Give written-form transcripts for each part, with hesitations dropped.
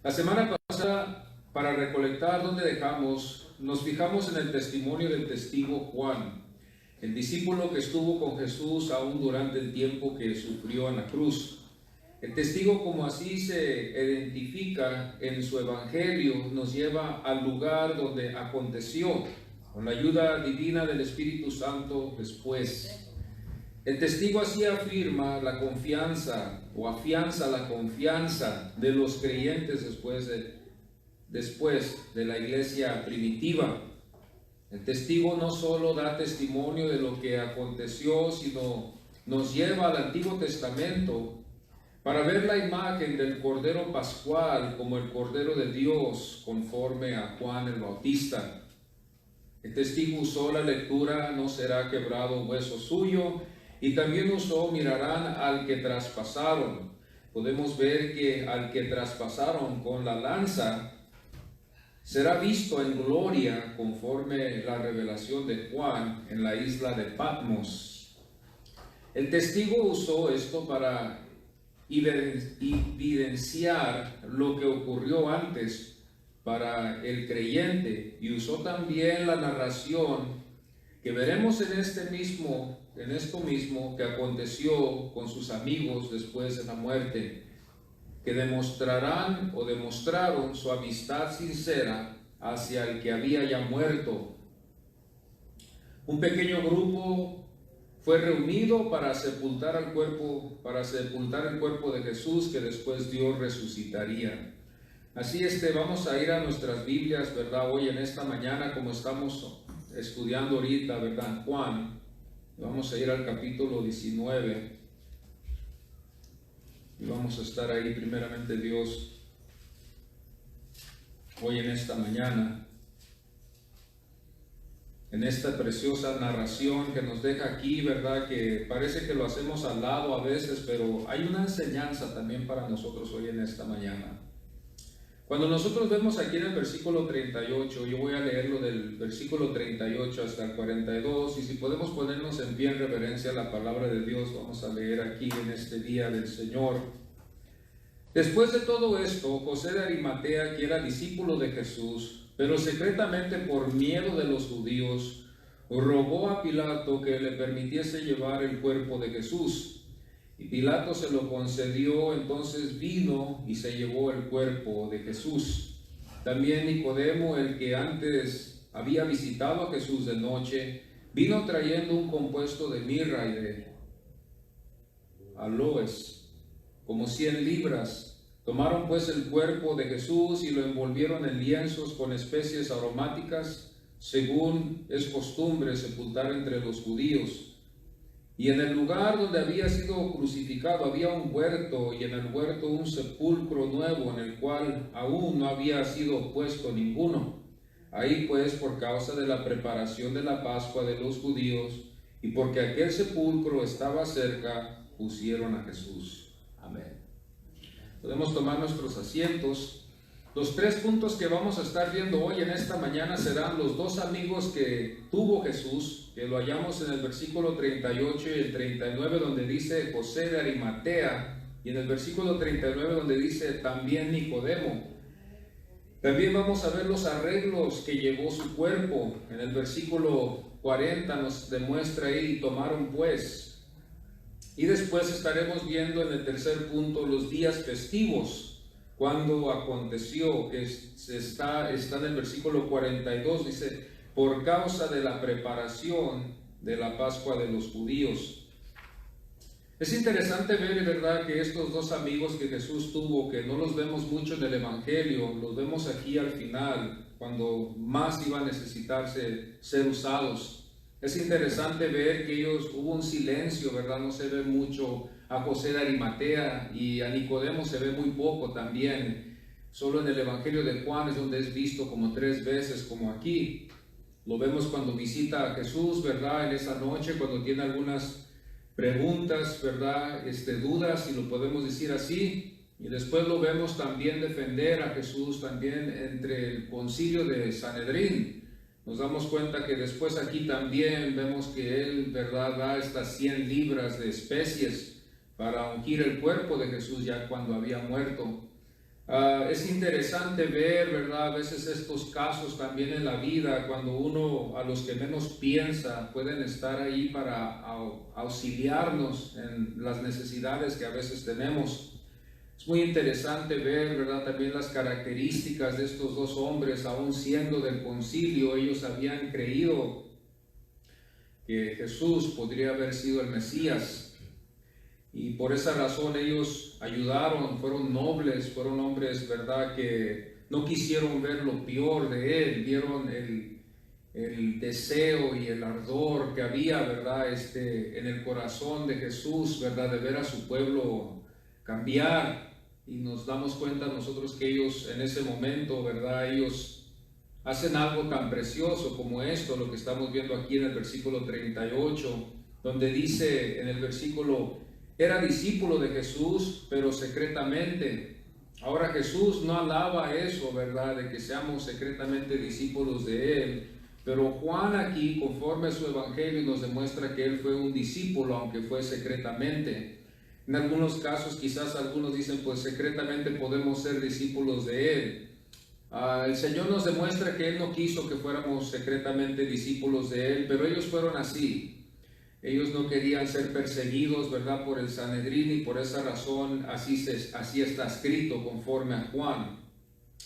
La semana pasada, para recolectar donde dejamos, nos fijamos en el testimonio del testigo Juan, el discípulo que estuvo con Jesús aún durante el tiempo que sufrió en la cruz. El testigo, como así se identifica en su evangelio, nos lleva al lugar donde aconteció, con la ayuda divina del Espíritu Santo después. El testigo así afirma la confianza o afianza la confianza de los creyentes después de la iglesia primitiva. El testigo no solo da testimonio de lo que aconteció, sino nos lleva al Antiguo Testamento para ver la imagen del Cordero Pascual como el Cordero de Dios conforme a Juan el Bautista. El testigo usó la lectura, no será quebrado hueso suyo, y también usó, mirarán al que traspasaron. Podemos ver que al que traspasaron con la lanza será visto en gloria conforme la revelación de Juan en la isla de Patmos. El testigo usó esto para evidenciar lo que ocurrió antes para el creyente, y usó también la narración que veremos en esto mismo que aconteció con sus amigos después de la muerte, que demostraron su amistad sincera hacia el que había ya muerto. Un pequeño grupo fue reunido para sepultar el cuerpo de Jesús, que después Dios resucitaría. Así vamos a ir a nuestras Biblias, ¿verdad? Hoy en esta mañana, como estamos estudiando ahorita, ¿verdad? Juan, vamos a ir al capítulo 19 y vamos a estar ahí primeramente Dios hoy en esta mañana, en esta preciosa narración que nos deja aquí, ¿verdad? Que parece que lo hacemos al lado a veces, pero hay una enseñanza también para nosotros hoy en esta mañana. Cuando nosotros vemos aquí en el versículo 38, yo voy a leerlo del versículo 38 hasta el 42, y si podemos ponernos en pie en reverencia a la palabra de Dios, vamos a leer aquí en este día del Señor. Después de todo esto, José de Arimatea, que era discípulo de Jesús, pero secretamente por miedo de los judíos, rogó a Pilato que le permitiese llevar el cuerpo de Jesús. Y Pilato se lo concedió. Entonces vino y se llevó el cuerpo de Jesús. También Nicodemo, el que antes había visitado a Jesús de noche, vino trayendo un compuesto de mirra y de aloes, como 100 libras. Tomaron pues el cuerpo de Jesús y lo envolvieron en lienzos con especies aromáticas, según es costumbre sepultar entre los judíos. Y en el lugar donde había sido crucificado había un huerto, y en el huerto un sepulcro nuevo, en el cual aún no había sido puesto ninguno. Ahí pues, por causa de la preparación de la Pascua de los judíos, y porque aquel sepulcro estaba cerca, pusieron a Jesús. Amén. Podemos tomar nuestros asientos. Los 3 puntos que vamos a estar viendo hoy en esta mañana serán los 2 amigos que tuvo Jesús, que lo hallamos en el versículo 38 y el 39, donde dice José de Arimatea, y en el versículo 39 donde dice también Nicodemo. También vamos a ver los arreglos que llevó su cuerpo. En el versículo 40 nos demuestra ahí, tomaron pues. Y después estaremos viendo en el tercer punto los días festivos, cuando aconteció, que está en el versículo 42, dice, por causa de la preparación de la Pascua de los judíos. Es interesante ver, ¿verdad?, que estos 2 amigos que Jesús tuvo, que no los vemos mucho en el Evangelio, los vemos aquí al final, cuando más iba a necesitarse ser usados. Es interesante ver que hubo un silencio, ¿verdad? No se ve mucho a José de Arimatea, y a Nicodemo se ve muy poco también. Solo en el Evangelio de Juan es donde es visto como 3 veces, como aquí. Lo vemos cuando visita a Jesús, ¿verdad? En esa noche, cuando tiene algunas preguntas, ¿verdad? Dudas, si lo podemos decir así. Y después lo vemos también defender a Jesús también entre el concilio de Sanedrín. Nos damos cuenta que después aquí también vemos que él, ¿verdad?, da estas 100 libras de especies para ungir el cuerpo de Jesús ya cuando había muerto. Es interesante ver, ¿verdad? A veces estos casos también en la vida, cuando uno, a los que menos piensa, pueden estar ahí para auxiliarnos en las necesidades que a veces tenemos. Es muy interesante ver, ¿verdad? También las características de estos dos hombres, aún siendo del concilio. Ellos habían creído que Jesús podría haber sido el Mesías. Y por esa razón ellos ayudaron, fueron nobles, fueron hombres, ¿verdad?, que no quisieron ver lo peor de él, vieron el deseo y el ardor que había, ¿verdad?, en el corazón de Jesús, ¿verdad?, de ver a su pueblo cambiar. Y nos damos cuenta nosotros que ellos en ese momento, ¿verdad?, ellos hacen algo tan precioso como esto, lo que estamos viendo aquí en el versículo 38, donde dice en el versículo: era discípulo de Jesús, pero secretamente. Ahora Jesús no alaba eso, ¿verdad?, de que seamos secretamente discípulos de Él. Pero Juan aquí, conforme a su evangelio, nos demuestra que Él fue un discípulo, aunque fue secretamente. En algunos casos, quizás algunos dicen, pues secretamente podemos ser discípulos de Él. El Señor nos demuestra que Él no quiso que fuéramos secretamente discípulos de Él, pero ellos fueron así. Ellos no querían ser perseguidos, ¿verdad?, por el Sanedrín, y por esa razón así está escrito conforme a Juan.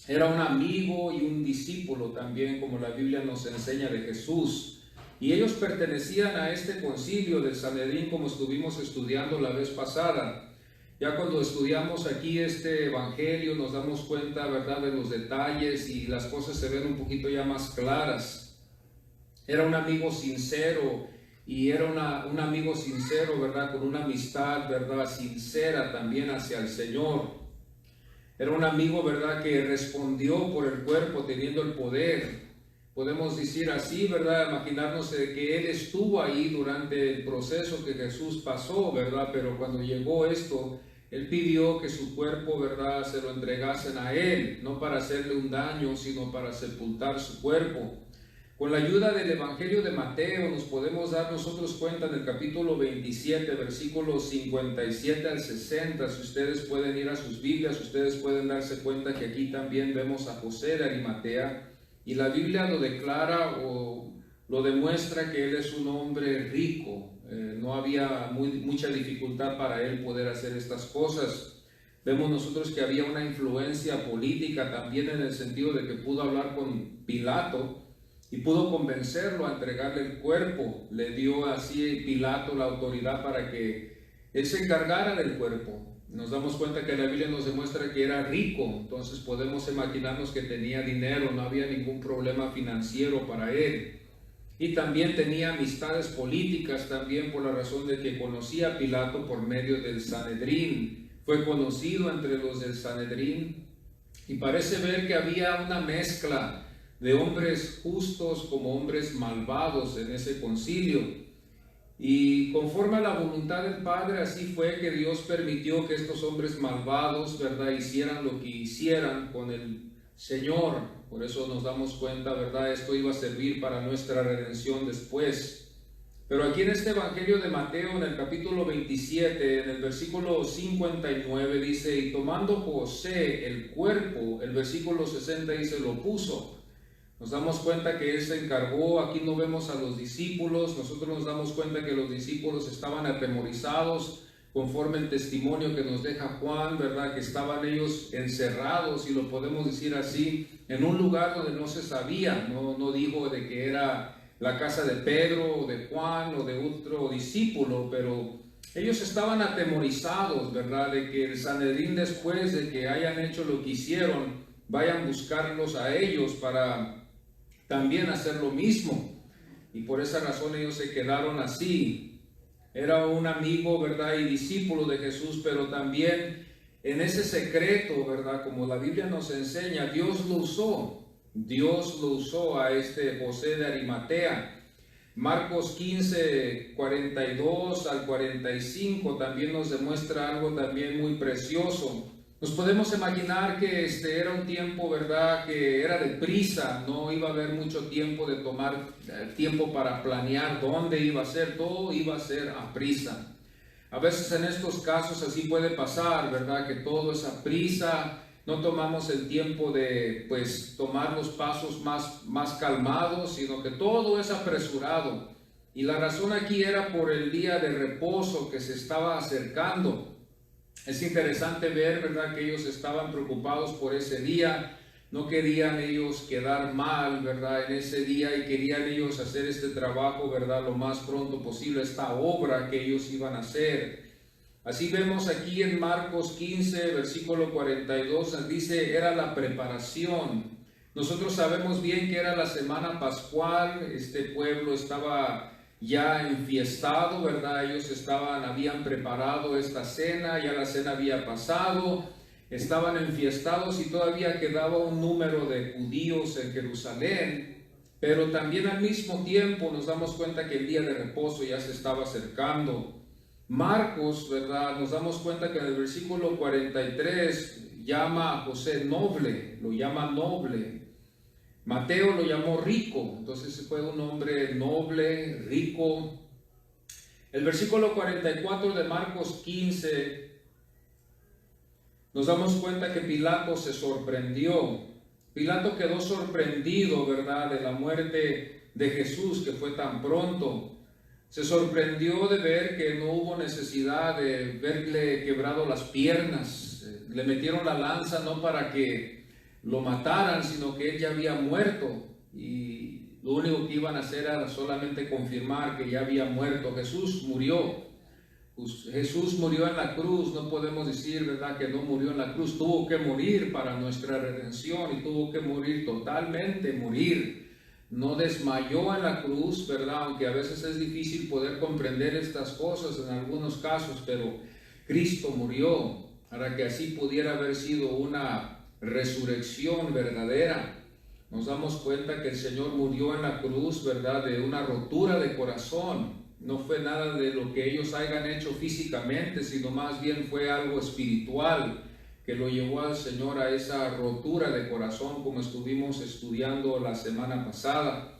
Era un amigo y un discípulo también, como la Biblia nos enseña, de Jesús. Y ellos pertenecían a este concilio del Sanedrín, como estuvimos estudiando la vez pasada. Ya cuando estudiamos aquí este evangelio nos damos cuenta, ¿verdad?, de los detalles y las cosas se ven un poquito ya más claras. Era un amigo sincero. Y era un amigo sincero, ¿verdad?, con una amistad, ¿verdad?, sincera también hacia el Señor. Era un amigo, ¿verdad?, que respondió por el cuerpo teniendo el poder. Podemos decir así, ¿verdad?, imaginarnos que Él estuvo ahí durante el proceso que Jesús pasó, ¿verdad?, pero cuando llegó esto, Él pidió que su cuerpo, ¿verdad?, se lo entregasen a Él, no para hacerle un daño, sino para sepultar su cuerpo. Con la ayuda del Evangelio de Mateo nos podemos dar nosotros cuenta en el capítulo 27, versículos 57 al 60. Si ustedes pueden ir a sus Biblias, ustedes pueden darse cuenta que aquí también vemos a José de Arimatea, y la Biblia lo declara o lo demuestra que él es un hombre rico. No había mucha dificultad para él poder hacer estas cosas. Vemos nosotros que había una influencia política también, en el sentido de que pudo hablar con Pilato y pudo convencerlo a entregarle el cuerpo. Le dio así Pilato la autoridad para que él se encargara del cuerpo. Nos damos cuenta que la Biblia nos demuestra que era rico, entonces podemos imaginarnos que tenía dinero, no había ningún problema financiero para él. Y también tenía amistades políticas también, por la razón de que conocía a Pilato por medio del Sanedrín. Fue conocido entre los del Sanedrín, y parece ver que había una mezcla de hombres justos como hombres malvados en ese concilio. Y conforme a la voluntad del Padre, así fue que Dios permitió que estos hombres malvados, ¿verdad?, hicieran lo que hicieran con el Señor. Por eso nos damos cuenta, ¿verdad?, esto iba a servir para nuestra redención después. Pero aquí en este Evangelio de Mateo, en el capítulo 27, en el versículo 59, dice: y tomando José el cuerpo, el versículo 60 dice, lo puso. Nos damos cuenta que Él se encargó. Aquí no vemos a los discípulos. Nosotros nos damos cuenta que los discípulos estaban atemorizados, conforme el testimonio que nos deja Juan, ¿verdad?, que estaban ellos encerrados, y lo podemos decir así, en un lugar donde no se sabía. No dijo de que era la casa de Pedro o de Juan o de otro discípulo, pero ellos estaban atemorizados, ¿verdad?, de que el Sanedrín, después de que hayan hecho lo que hicieron, vayan a buscarlos a ellos para también hacer lo mismo. Y por esa razón ellos se quedaron así. Era un amigo, ¿verdad?, y discípulo de Jesús, pero también en ese secreto, ¿verdad?, como la Biblia nos enseña, Dios lo usó. Dios lo usó a este José de Arimatea. Marcos 15, 42 al 45 también nos demuestra algo también muy precioso. Nos podemos imaginar que era un tiempo, ¿verdad?, que era de prisa, no iba a haber mucho tiempo de tomar tiempo para planear dónde iba a ser, todo iba a ser a prisa. A veces en estos casos así puede pasar, ¿verdad?, que todo es a prisa, no tomamos el tiempo de pues tomar los pasos más calmados, sino que todo es apresurado. Y la razón aquí era por el día de reposo que se estaba acercando. Es interesante ver, ¿verdad?, que ellos estaban preocupados por ese día. No querían ellos quedar mal, ¿verdad?, en ese día, y querían ellos hacer este trabajo, ¿verdad?, lo más pronto posible, esta obra que ellos iban a hacer. Así vemos aquí en Marcos 15, versículo 42, dice, era la preparación. Nosotros sabemos bien que era la semana pascual, este pueblo estaba ya enfiestado, ¿verdad? Ellos habían preparado esta cena, ya la cena había pasado, estaban enfiestados y todavía quedaba un número de judíos en Jerusalén, pero también al mismo tiempo nos damos cuenta que el día de reposo ya se estaba acercando. Marcos, ¿verdad?, nos damos cuenta que en el versículo 43 llama a José noble, lo llama noble. Mateo lo llamó rico, entonces fue un hombre noble, rico. El versículo 44 de Marcos 15 nos damos cuenta que Pilato se sorprendió. Pilato quedó sorprendido, ¿verdad?, de la muerte de Jesús, que fue tan pronto. Se sorprendió de ver que no hubo necesidad de verle quebrado las piernas. Le metieron la lanza no para que lo mataran, sino que él ya había muerto. Y lo único que iban a hacer era solamente confirmar que ya había muerto. Jesús murió. Jesús murió en la cruz. No podemos decir, ¿verdad?, que no murió en la cruz. Tuvo que morir para nuestra redención y tuvo que morir totalmente, morir. No desmayó en la cruz, ¿verdad?, aunque a veces es difícil poder comprender estas cosas en algunos casos, pero Cristo murió para que así pudiera haber sido una resurrección verdadera. Nos damos cuenta que el Señor murió en la cruz, ¿verdad?, de una rotura de corazón. No fue nada de lo que ellos hayan hecho físicamente, sino más bien fue algo espiritual que lo llevó al Señor a esa rotura de corazón, como estuvimos estudiando la semana pasada.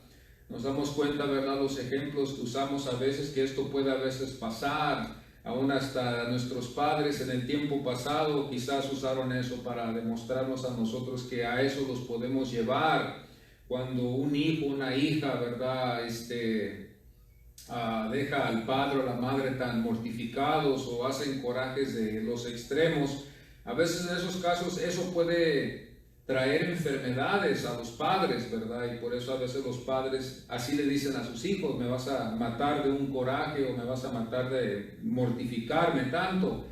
Nos damos cuenta, ¿verdad?, los ejemplos que usamos a veces, que esto puede a veces pasar. Aún hasta nuestros padres en el tiempo pasado quizás usaron eso para demostrarnos a nosotros que a eso los podemos llevar. Cuando un hijo, una hija, ¿verdad?, deja al padre o la madre tan mortificados o hacen corajes de los extremos, a veces en esos casos eso puede traer enfermedades a los padres, ¿verdad? Y por eso a veces los padres así le dicen a sus hijos: me vas a matar de un coraje o me vas a matar de mortificarme tanto.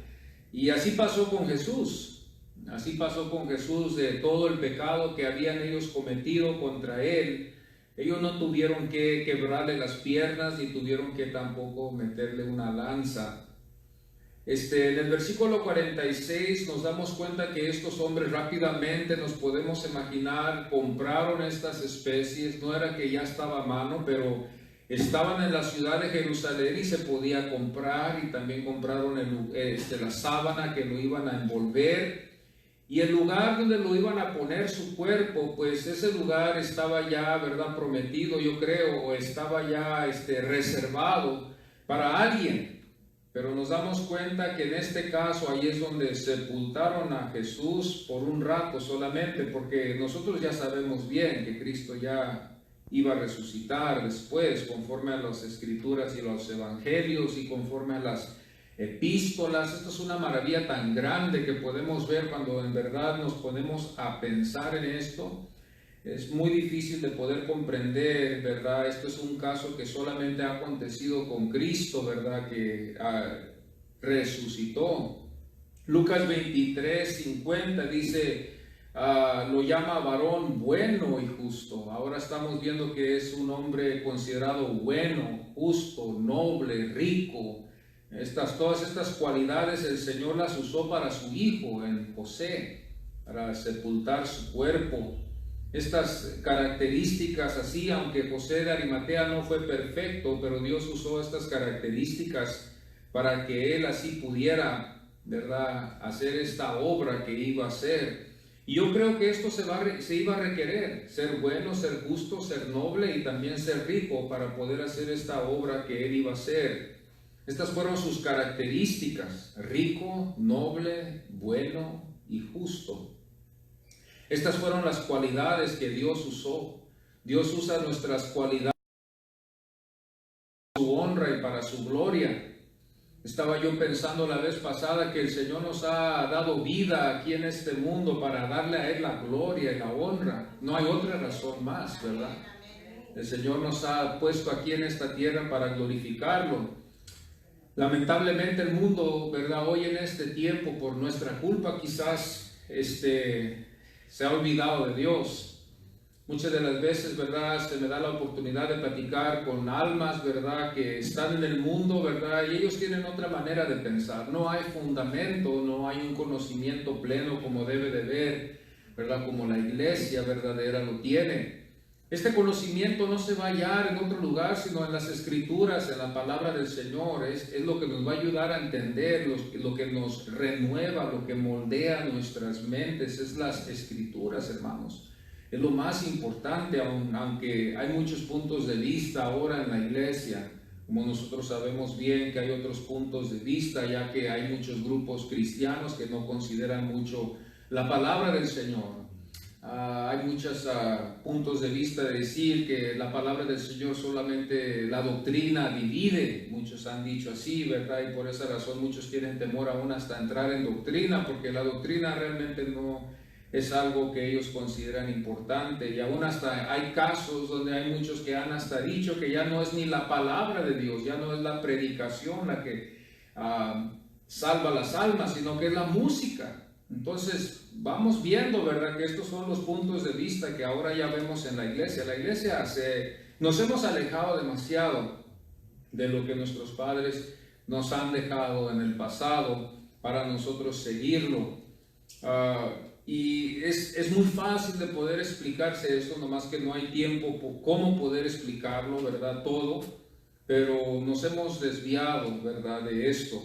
Y así pasó con Jesús. Así pasó con Jesús, de todo el pecado que habían ellos cometido contra él. Ellos no tuvieron que quebrarle las piernas ni tuvieron que tampoco meterle una lanza. En el versículo 46 nos damos cuenta que estos hombres rápidamente, nos podemos imaginar, compraron estas especies. No era que ya estaba a mano, pero estaban en la ciudad de Jerusalén y se podía comprar, y también compraron la sábana que lo iban a envolver. Y el lugar donde lo iban a poner su cuerpo, pues ese lugar estaba ya, ¿verdad?, prometido, yo creo, o estaba ya reservado para alguien. Pero nos damos cuenta que en este caso ahí es donde sepultaron a Jesús por un rato solamente, porque nosotros ya sabemos bien que Cristo ya iba a resucitar después, conforme a las Escrituras y los Evangelios y conforme a las epístolas. Esto es una maravilla tan grande que podemos ver cuando en verdad nos ponemos a pensar en esto. Es muy difícil de poder comprender, ¿verdad? Esto es un caso que solamente ha acontecido con Cristo, ¿verdad?, que resucitó. Lucas 23:50 dice, lo llama varón bueno y justo. Ahora estamos viendo que es un hombre considerado bueno, justo, noble, rico. Todas estas cualidades el Señor las usó para su hijo, en José, para sepultar su cuerpo. Estas características así, aunque José de Arimatea no fue perfecto, pero Dios usó estas características para que él así pudiera, ¿verdad?, hacer esta obra que iba a hacer. Y yo creo que esto se iba a requerir: ser bueno, ser justo, ser noble y también ser rico para poder hacer esta obra que él iba a hacer. Estas fueron sus características: rico, noble, bueno y justo. Estas fueron las cualidades que Dios usó. Dios usa nuestras cualidades para su honra y para su gloria. Estaba yo pensando la vez pasada que el Señor nos ha dado vida aquí en este mundo para darle a Él la gloria y la honra. No hay otra razón más, ¿verdad? El Señor nos ha puesto aquí en esta tierra para glorificarlo. Lamentablemente el mundo, ¿verdad? Hoy en este tiempo, por nuestra culpa, quizás se ha olvidado de Dios. Muchas de las veces, ¿verdad? Se me da la oportunidad de platicar con almas, ¿verdad? Que están en el mundo, ¿verdad? Y ellos tienen otra manera de pensar. No hay fundamento, no hay un conocimiento pleno como debe de ver, ¿verdad? Como la iglesia verdadera lo tiene. Este conocimiento no se va a hallar en otro lugar, sino en las Escrituras, en la palabra del Señor. Es lo que nos va a ayudar a entender, lo que nos renueva, lo que moldea nuestras mentes. Es las Escrituras, hermanos. Es lo más importante, aunque hay muchos puntos de vista ahora en la iglesia, como nosotros sabemos bien que hay otros puntos de vista, ya que hay muchos grupos cristianos que no consideran mucho la palabra del Señor. Hay muchos puntos de vista de decir que la palabra del Señor solamente la doctrina divide. Muchos han dicho así, ¿verdad? Y por esa razón muchos tienen temor aún hasta entrar en doctrina, porque la doctrina realmente no es algo que ellos consideran importante. Y aún hasta hay casos donde hay muchos que han hasta dicho que ya no es ni la palabra de Dios, ya no es la predicación la que salva las almas, sino que es la música. Entonces vamos viendo, ¿verdad?, que estos son los puntos de vista que ahora ya vemos en la iglesia. La iglesia nos hemos alejado demasiado de lo que nuestros padres nos han dejado en el pasado para nosotros seguirlo. Y es muy fácil de poder explicarse esto, nomás que no hay tiempo cómo poder explicarlo, ¿verdad? Todo, pero nos hemos desviado, ¿verdad?, de esto.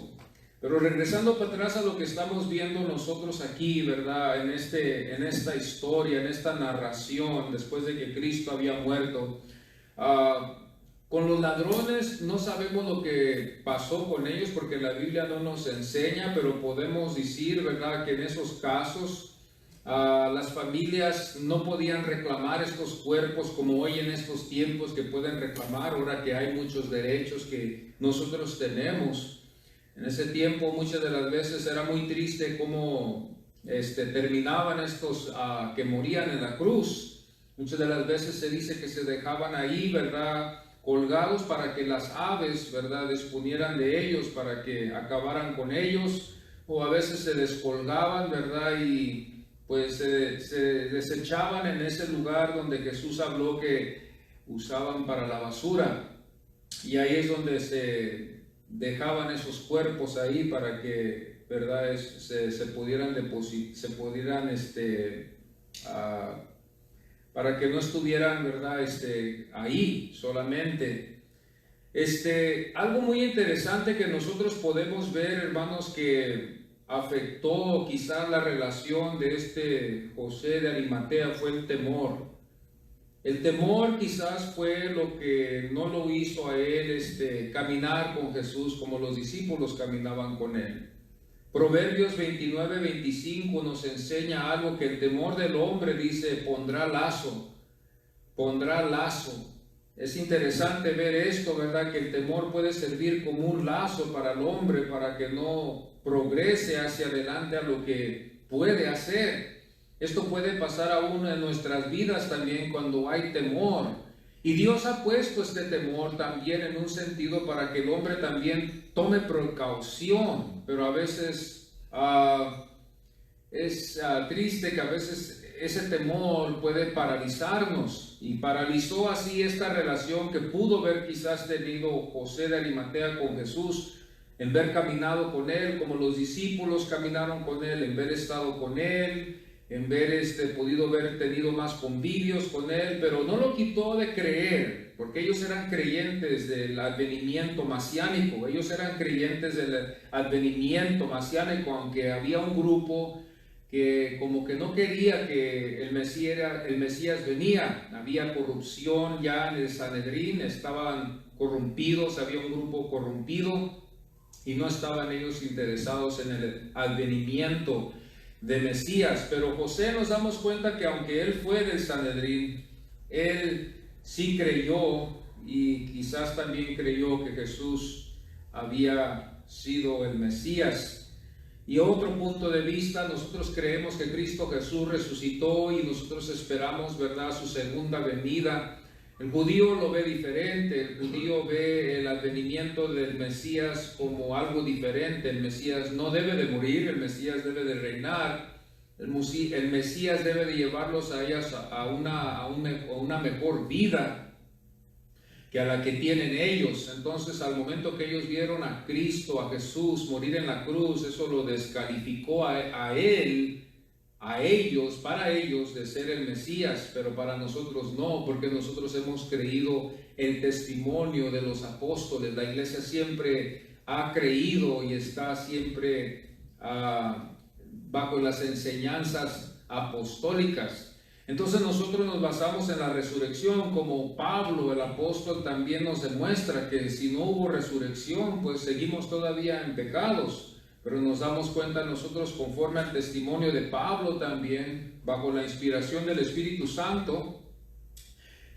Pero regresando para atrás a lo que estamos viendo nosotros aquí, ¿verdad?, en esta historia, en esta narración, después de que Cristo había muerto, con los ladrones no sabemos lo que pasó con ellos porque la Biblia no nos enseña, pero podemos decir, ¿verdad?, que en esos casos las familias no podían reclamar estos cuerpos como hoy en estos tiempos que pueden reclamar, ahora que hay muchos derechos que nosotros tenemos. En ese tiempo muchas de las veces era muy triste cómo terminaban estos que morían en la cruz. Muchas de las veces se dice que se dejaban ahí, ¿verdad?, colgados para que las aves, ¿verdad?, disponieran de ellos, para que acabaran con ellos, o a veces se descolgaban, ¿verdad?, y pues se desechaban en ese lugar donde Jesús habló que usaban para la basura, y ahí es donde se dejaban esos cuerpos ahí para que, ¿verdad?, se pudieran para que no estuvieran, ¿verdad?, ahí solamente. Algo muy interesante que nosotros podemos ver, hermanos, que afectó quizás la relación de José de Arimatea fue el temor. El temor quizás fue lo que no lo hizo a él caminar con Jesús como los discípulos caminaban con él. Proverbios 29-25 nos enseña algo, que el temor del hombre, dice, pondrá lazo. Es interesante ver esto, ¿verdad?, que el temor puede servir como un lazo para el hombre, para que no progrese hacia adelante a lo que puede hacer. Esto puede pasar aún en nuestras vidas también cuando hay temor. Y Dios ha puesto este temor también en un sentido para que el hombre también tome precaución, pero a veces es triste que a veces ese temor puede paralizarnos, y paralizó así esta relación que pudo haber quizás tenido José de Arimatea con Jesús, en ver caminado con él como los discípulos caminaron con él, en ver estado con él, en ver podido haber tenido más convivios con él, pero no lo quitó de creer, porque ellos eran creyentes del advenimiento mesiánico, aunque había un grupo que como que no quería que el Mesías venía. Había corrupción ya en el Sanedrín, estaban corrompidos, había un grupo corrompido y no estaban ellos interesados en el advenimiento de Mesías. Pero José nos damos cuenta que aunque él fue del Sanedrín, él sí creyó, y quizás también creyó que Jesús había sido el Mesías. Y otro punto de vista, nosotros creemos que Cristo Jesús resucitó y nosotros esperamos, ¿verdad?, su segunda venida. El judío lo ve diferente, el judío ve el advenimiento del Mesías como algo diferente. El Mesías no debe de morir, el Mesías debe de reinar, el Mesías debe de llevarlos a ellas a una mejor vida que a la que tienen ellos. Entonces, al momento que ellos vieron a Cristo, a Jesús morir en la cruz, eso lo descalificó a ellos, para ellos, de ser el Mesías, pero para nosotros no, porque nosotros hemos creído el testimonio de los apóstoles. La iglesia siempre ha creído y está siempre bajo las enseñanzas apostólicas. Entonces nosotros nos basamos en la resurrección, como Pablo, el apóstol, también nos demuestra que si no hubo resurrección, pues seguimos todavía en pecados. Pero nos damos cuenta nosotros, conforme al testimonio de Pablo también, bajo la inspiración del Espíritu Santo,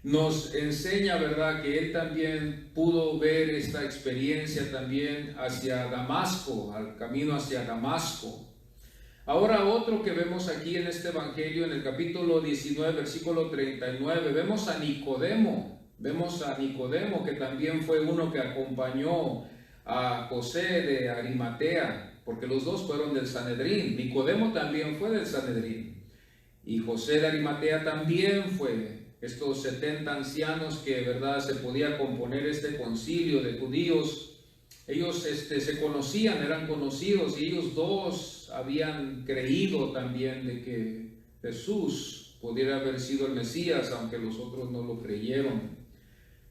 nos enseña, ¿verdad?, que él también pudo ver esta experiencia también hacia Damasco, al camino hacia Damasco. Ahora otro que vemos aquí en este evangelio, en el capítulo 19, versículo 39, vemos a Nicodemo que también fue uno que acompañó a José de Arimatea, porque los dos fueron del Sanedrín. Nicodemo también fue del Sanedrín y José de Arimatea también fue. Estos 70 ancianos que, ¿verdad?, se podía componer este concilio de judíos, ellos se conocían, eran conocidos, y ellos dos habían creído también de que Jesús pudiera haber sido el Mesías, aunque los otros no lo creyeron.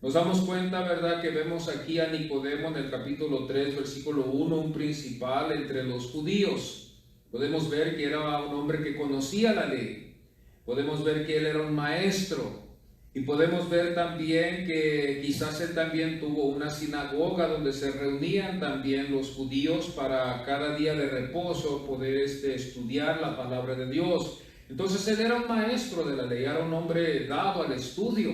Nos damos cuenta, ¿verdad?, que vemos aquí a Nicodemo en el capítulo 3, versículo 1, un principal entre los judíos. Podemos ver que era un hombre que conocía la ley. Podemos ver que él era un maestro. Y podemos ver también que quizás él también tuvo una sinagoga donde se reunían también los judíos para cada día de reposo poder estudiar la palabra de Dios. Entonces él era un maestro de la ley, era un hombre dado al estudio.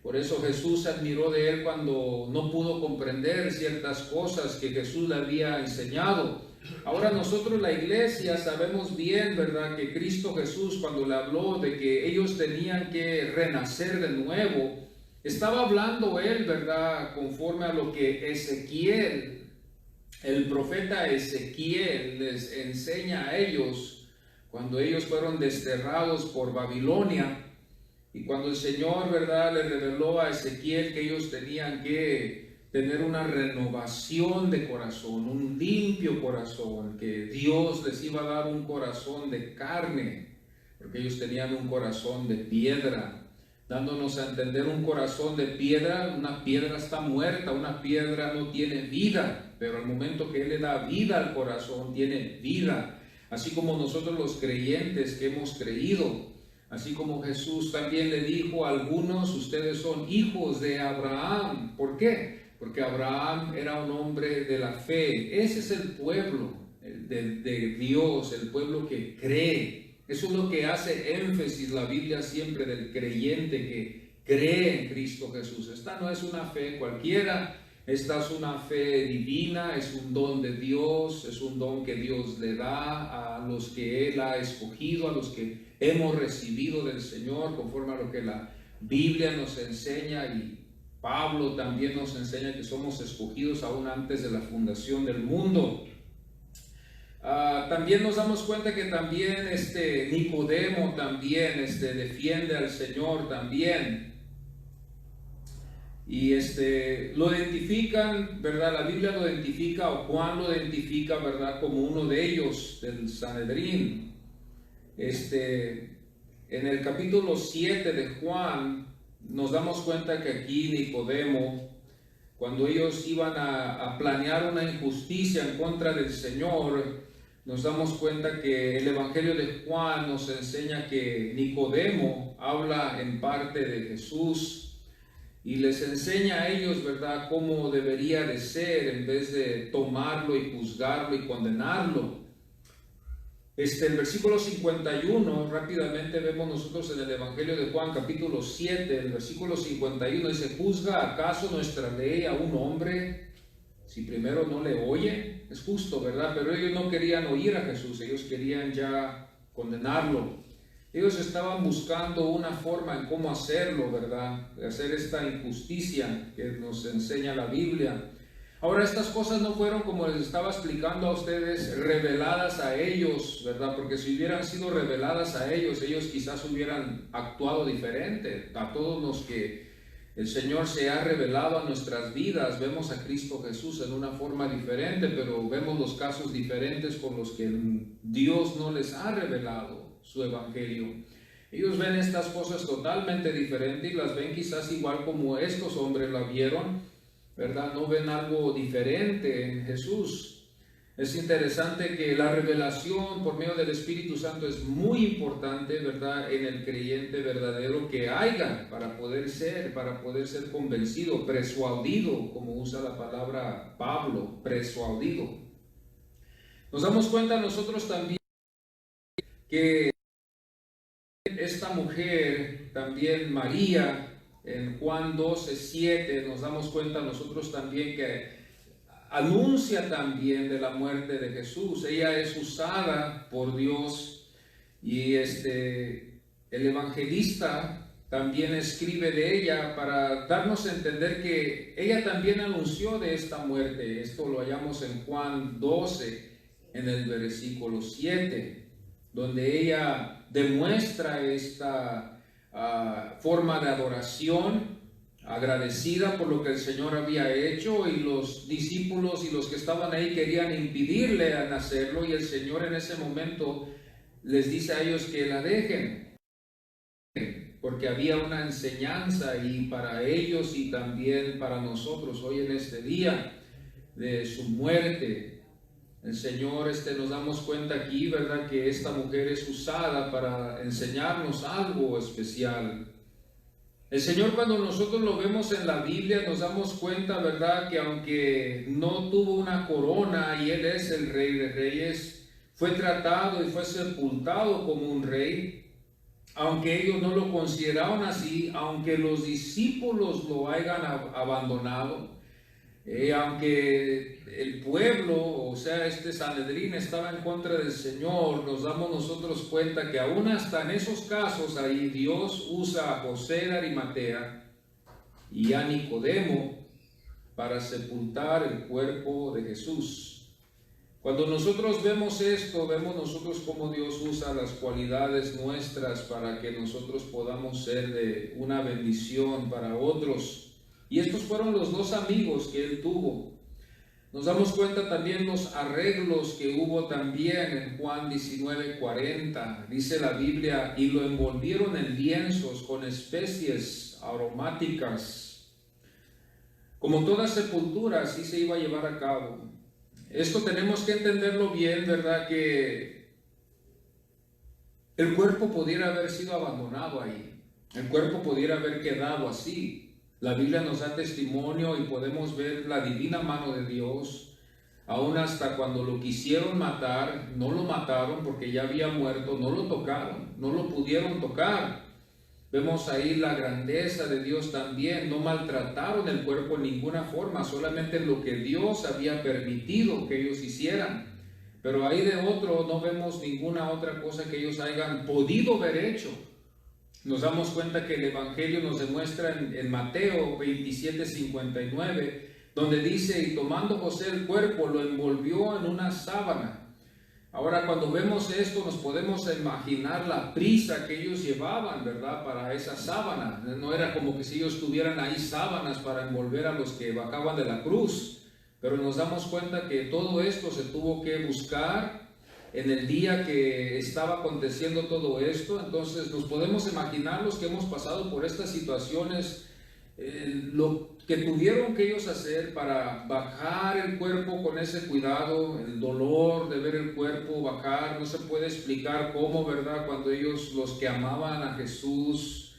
Por eso Jesús se admiró de él cuando no pudo comprender ciertas cosas que Jesús le había enseñado. Ahora nosotros, la iglesia, sabemos bien, ¿verdad?, que Cristo Jesús, cuando le habló de que ellos tenían que renacer de nuevo, estaba hablando él, ¿verdad?, conforme a lo que Ezequiel, el profeta Ezequiel, les enseña a ellos cuando ellos fueron desterrados por Babilonia. Y cuando el Señor, ¿verdad?, le reveló a Ezequiel que ellos tenían que tener una renovación de corazón, un limpio corazón, que Dios les iba a dar un corazón de carne, porque ellos tenían un corazón de piedra, dándonos a entender un corazón de piedra. Una piedra está muerta, una piedra no tiene vida, pero al momento que Él le da vida al corazón, tiene vida. Así como nosotros los creyentes que hemos creído, así como Jesús también le dijo a algunos, ustedes son hijos de Abraham. ¿Por qué? Porque Abraham era un hombre de la fe. Ese es el pueblo de Dios, el pueblo que cree. Eso es lo que hace énfasis la Biblia siempre del creyente que cree en Cristo Jesús. Esta no es una fe cualquiera, esta es una fe divina, es un don de Dios, es un don que Dios le da a los que Él ha escogido, a los que hemos recibido del Señor, conforme a lo que la Biblia nos enseña, y Pablo también nos enseña que somos escogidos aún antes de la fundación del mundo. También nos damos cuenta que también Nicodemo también defiende al Señor también. Y lo identifican, ¿verdad? La Biblia lo identifica, o Juan lo identifica, ¿verdad?, como uno de ellos, del Sanedrín. En el capítulo 7 de Juan, nos damos cuenta que aquí Nicodemo, cuando ellos iban a planear una injusticia en contra del Señor, nos damos cuenta que el Evangelio de Juan nos enseña que Nicodemo habla en parte de Jesús y les enseña a ellos, ¿verdad?, cómo debería de ser, en vez de tomarlo y juzgarlo y condenarlo. El versículo 51, rápidamente vemos nosotros en el Evangelio de Juan, capítulo 7, el versículo 51 dice: ¿Juzga acaso nuestra ley a un hombre si primero no le oye? Es justo, ¿verdad? Pero ellos no querían oír a Jesús, ellos querían ya condenarlo. Ellos estaban buscando una forma en cómo hacerlo, ¿verdad? De hacer esta injusticia que nos enseña la Biblia. Ahora, estas cosas no fueron, como les estaba explicando a ustedes, reveladas a ellos, ¿verdad? Porque si hubieran sido reveladas a ellos, ellos quizás hubieran actuado diferente. A todos los que el Señor se ha revelado a nuestras vidas, vemos a Cristo Jesús en una forma diferente, pero vemos los casos diferentes con los que Dios no les ha revelado su evangelio. Ellos ven estas cosas totalmente diferentes y las ven quizás igual como estos hombres la vieron, ¿verdad? No ven algo diferente en Jesús. Es interesante que la revelación por medio del Espíritu Santo es muy importante, ¿verdad? En el creyente verdadero que haya para poder ser convencido, persuadido, como usa la palabra Pablo, persuadido. Nos damos cuenta nosotros también que esta mujer, también María, en Juan 12:7, nos damos cuenta nosotros también que anuncia también de la muerte de Jesús. Ella es usada por Dios y el evangelista también escribe de ella para darnos a entender que ella también anunció de esta muerte. Esto lo hallamos en Juan 12, en el versículo 7, donde ella demuestra esta forma de adoración, agradecida por lo que el Señor había hecho, y los discípulos y los que estaban ahí querían impedirle en hacerlo, y el Señor en ese momento les dice a ellos que la dejen, porque había una enseñanza y para ellos y también para nosotros hoy en este día de su muerte. El Señor, nos damos cuenta aquí, ¿verdad?, que esta mujer es usada para enseñarnos algo especial. El Señor, cuando nosotros lo vemos en la Biblia, nos damos cuenta, ¿verdad?, que aunque no tuvo una corona y Él es el Rey de Reyes, fue tratado y fue sepultado como un rey, aunque ellos no lo consideraron así, aunque los discípulos lo hayan abandonado, aunque el pueblo, o sea, Sanedrín estaba en contra del Señor, nos damos nosotros cuenta que aún hasta en esos casos ahí Dios usa a José de Arimatea y a Nicodemo para sepultar el cuerpo de Jesús. Cuando nosotros vemos esto, vemos nosotros cómo Dios usa las cualidades nuestras para que nosotros podamos ser de una bendición para otros. Y estos fueron los dos amigos que él tuvo. Nos damos cuenta también los arreglos que hubo también en Juan 19:40. Dice la Biblia: y lo envolvieron en lienzos con especies aromáticas. Como toda sepultura, así se iba a llevar a cabo. Esto tenemos que entenderlo bien, ¿verdad? Que el cuerpo pudiera haber sido abandonado ahí. El cuerpo pudiera haber quedado así. La Biblia nos da testimonio y podemos ver la divina mano de Dios. Aún hasta cuando lo quisieron matar, no lo mataron porque ya había muerto, no lo tocaron, no lo pudieron tocar. Vemos ahí la grandeza de Dios también. No maltrataron el cuerpo en ninguna forma, solamente lo que Dios había permitido que ellos hicieran. Pero ahí de otro no vemos ninguna otra cosa que ellos hayan podido haber hecho. Nos damos cuenta que el Evangelio nos demuestra en Mateo 27:59, donde dice: y tomando José el cuerpo, lo envolvió en una sábana. Ahora, cuando vemos esto, nos podemos imaginar la prisa que ellos llevaban, ¿verdad?, para esa sábana. No era como que si ellos tuvieran ahí sábanas para envolver a los que bajaban de la cruz, pero nos damos cuenta que todo esto se tuvo que buscar en el día que estaba aconteciendo todo esto. Entonces nos podemos imaginar los que hemos pasado por estas situaciones, lo que tuvieron que ellos hacer para bajar el cuerpo con ese cuidado, el dolor de ver el cuerpo bajar. No se puede explicar cómo, ¿verdad?, cuando ellos, los que amaban a Jesús,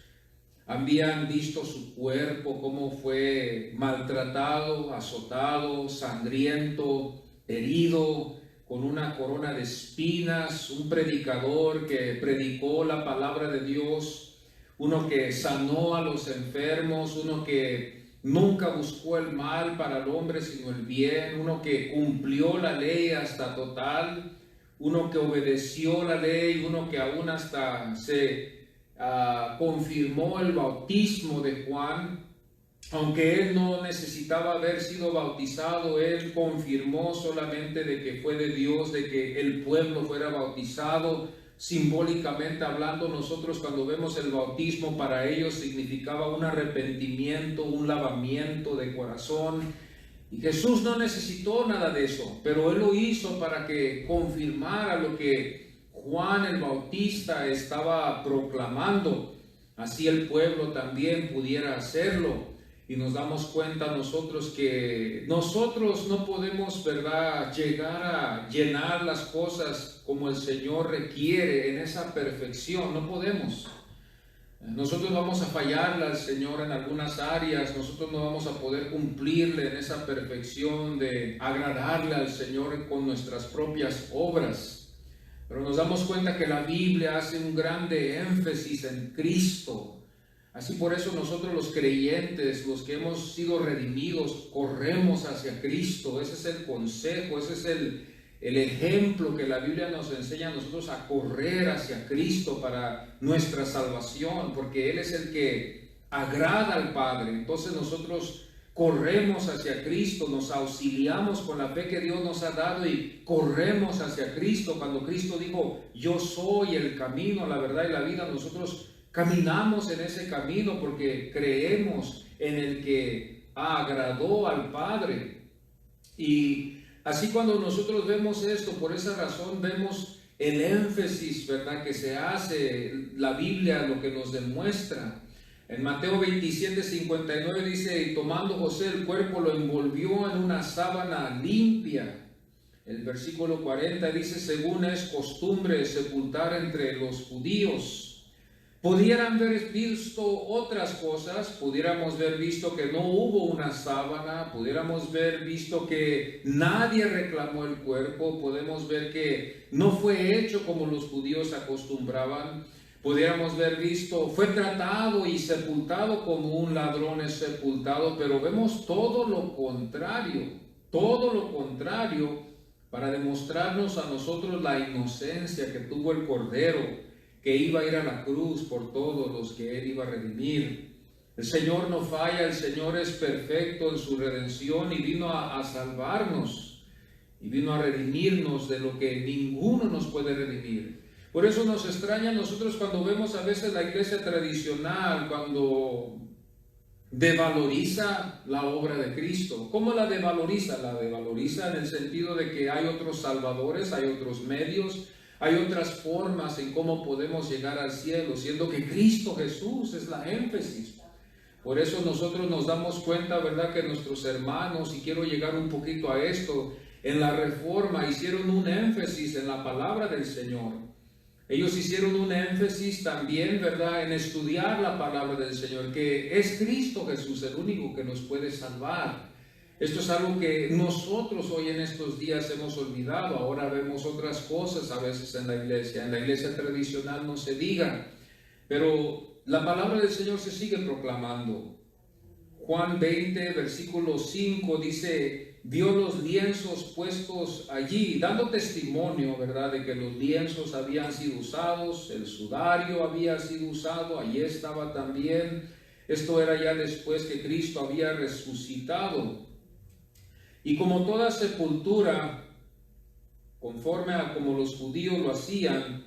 habían visto su cuerpo, cómo fue maltratado, azotado, sangriento, herido, con una corona de espinas, un predicador que predicó la palabra de Dios, uno que sanó a los enfermos, uno que nunca buscó el mal para el hombre sino el bien, uno que cumplió la ley hasta total, uno que obedeció la ley, uno que aún hasta se confirmó el bautismo de Juan. Aunque él no necesitaba haber sido bautizado, él confirmó solamente de que fue de Dios, de que el pueblo fuera bautizado. Simbólicamente hablando, nosotros cuando vemos el bautismo, para ellos significaba un arrepentimiento, un lavamiento de corazón. Y Jesús no necesitó nada de eso, pero él lo hizo para que confirmara lo que Juan el Bautista estaba proclamando. Así el pueblo también pudiera hacerlo. Y nos damos cuenta nosotros que nosotros no podemos, ¿verdad?, llegar a llenar las cosas como el Señor requiere en esa perfección. No podemos. Nosotros vamos a fallarle al Señor en algunas áreas. Nosotros no vamos a poder cumplirle en esa perfección de agradarle al Señor con nuestras propias obras. Pero nos damos cuenta que la Biblia hace un grande énfasis en Cristo. Así por eso nosotros los creyentes, los que hemos sido redimidos, corremos hacia Cristo. Ese es el consejo, ese es el ejemplo que la Biblia nos enseña a nosotros, a correr hacia Cristo para nuestra salvación, porque Él es el que agrada al Padre. Entonces nosotros corremos hacia Cristo, nos auxiliamos con la fe que Dios nos ha dado y corremos hacia Cristo. Cuando Cristo dijo, yo soy el camino, la verdad y la vida, nosotros caminamos en ese camino porque creemos en el que agradó al Padre. Y así cuando nosotros vemos esto, por esa razón vemos el énfasis, ¿verdad?, que se hace la Biblia, lo que nos demuestra. En Mateo 27:59 dice, y tomando José el cuerpo lo envolvió en una sábana limpia. El versículo 40 dice, según es costumbre sepultar entre los judíos. Pudieran haber visto otras cosas, pudiéramos haber visto que no hubo una sábana, pudiéramos haber visto que nadie reclamó el cuerpo, podemos ver que no fue hecho como los judíos acostumbraban, pudiéramos haber visto, fue tratado y sepultado como un ladrón es sepultado, pero vemos todo lo contrario para demostrarnos a nosotros la inocencia que tuvo el Cordero, que iba a ir a la cruz por todos los que Él iba a redimir. El Señor no falla, el Señor es perfecto en su redención y vino a salvarnos y vino a redimirnos de lo que ninguno nos puede redimir. Por eso nos extraña a nosotros cuando vemos a veces la iglesia tradicional, cuando devaloriza la obra de Cristo. ¿Cómo la devaloriza? La devaloriza en el sentido de que hay otros salvadores, hay otros medios, hay otras formas en cómo podemos llegar al cielo, siendo que Cristo Jesús es la énfasis. Por eso nosotros nos damos cuenta, ¿verdad?, que nuestros hermanos, y quiero llegar un poquito a esto, en la Reforma hicieron un énfasis en la palabra del Señor. Ellos hicieron un énfasis también, ¿verdad?, en estudiar la palabra del Señor, que es Cristo Jesús el único que nos puede salvar. Esto es algo que nosotros hoy en estos días hemos olvidado. Ahora vemos otras cosas a veces en la iglesia tradicional no se diga, pero la palabra del Señor se sigue proclamando. Juan 20, versículo 5 dice, vio los lienzos puestos allí, dando testimonio, ¿verdad?, de que los lienzos habían sido usados, el sudario había sido usado, allí estaba también. Esto era ya después que Cristo había resucitado. Y como toda sepultura, conforme a como los judíos lo hacían,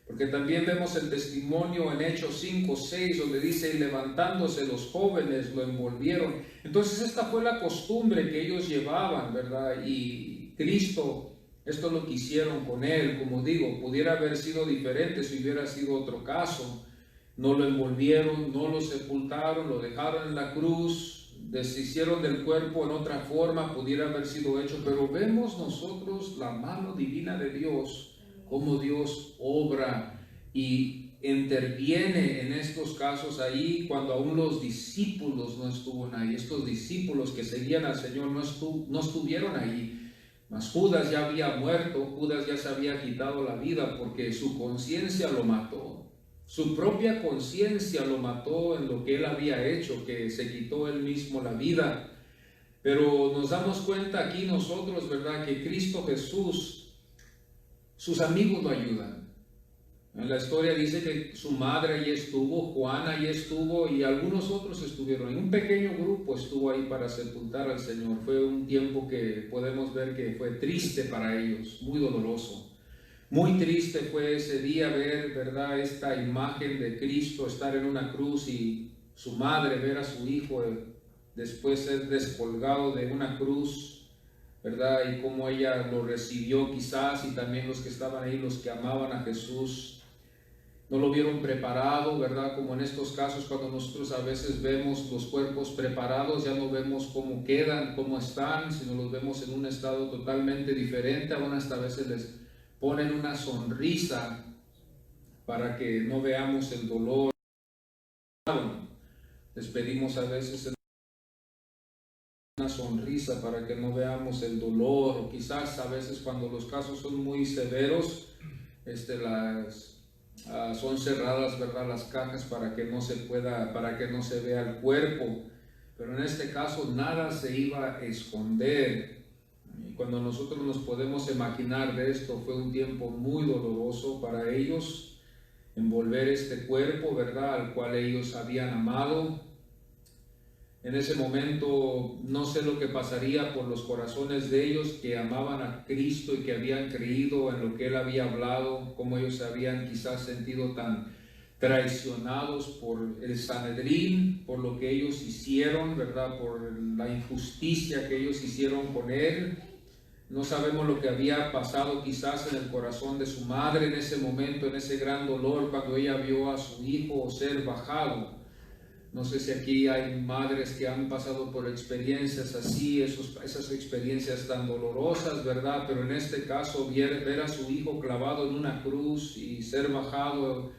porque también vemos el testimonio en Hechos 5:6, donde dice, y levantándose los jóvenes lo envolvieron. Entonces esta fue la costumbre que ellos llevaban, ¿verdad? Y Cristo, esto lo que hicieron con Él, como digo, pudiera haber sido diferente si hubiera sido otro caso. No lo envolvieron, no lo sepultaron, lo dejaron en la cruz, deshicieron del cuerpo en otra forma, pudiera haber sido hecho, pero vemos nosotros la mano divina de Dios, cómo Dios obra y interviene en estos casos ahí cuando aún los discípulos no estuvieron ahí. Estos discípulos que seguían al Señor no estuvieron ahí. Mas Judas ya había muerto, Judas ya se había quitado la vida porque su conciencia lo mató. Su propia conciencia lo mató en lo que él había hecho, que se quitó él mismo la vida. Pero nos damos cuenta aquí nosotros, ¿verdad?, que Cristo Jesús, sus amigos lo ayudan. En la historia dice que su madre allí estuvo, Juan allí estuvo y algunos otros estuvieron. Y un pequeño grupo estuvo ahí para sepultar al Señor. Fue un tiempo que podemos ver que fue triste para ellos, muy doloroso. Muy triste fue ese día ver, ¿verdad?, esta imagen de Cristo estar en una cruz y su madre ver a su hijo después ser descolgado de una cruz, ¿verdad? Y cómo ella lo recibió quizás, y también los que estaban ahí, los que amaban a Jesús, no lo vieron preparado, ¿verdad? Como en estos casos cuando nosotros a veces vemos los cuerpos preparados, ya no vemos cómo quedan, cómo están, sino los vemos en un estado totalmente diferente. Aún hasta a veces les ponen una sonrisa para que no veamos el dolor. Les pedimos a veces una sonrisa para que no veamos el dolor, o quizás a veces cuando los casos son muy severos, son cerradas, ¿verdad?, las cajas para que no se pueda, para que no se vea el cuerpo. Pero en este caso nada se iba a esconder. Y cuando nosotros nos podemos imaginar de esto, fue un tiempo muy doloroso para ellos, envolver este cuerpo, ¿verdad?, al cual ellos habían amado. En ese momento no sé lo que pasaría por los corazones de ellos que amaban a Cristo y que habían creído en lo que Él había hablado, cómo ellos se habían quizás sentido tan traicionados por el Sanedrín, por lo que ellos hicieron, ¿verdad?, por la injusticia que ellos hicieron con Él. No sabemos lo que había pasado quizás en el corazón de su madre en ese momento, en ese gran dolor, cuando ella vio a su hijo ser bajado. No sé si aquí hay madres que han pasado por experiencias así, esas experiencias tan dolorosas, ¿verdad? Pero en este caso, ver a su hijo clavado en una cruz y ser bajado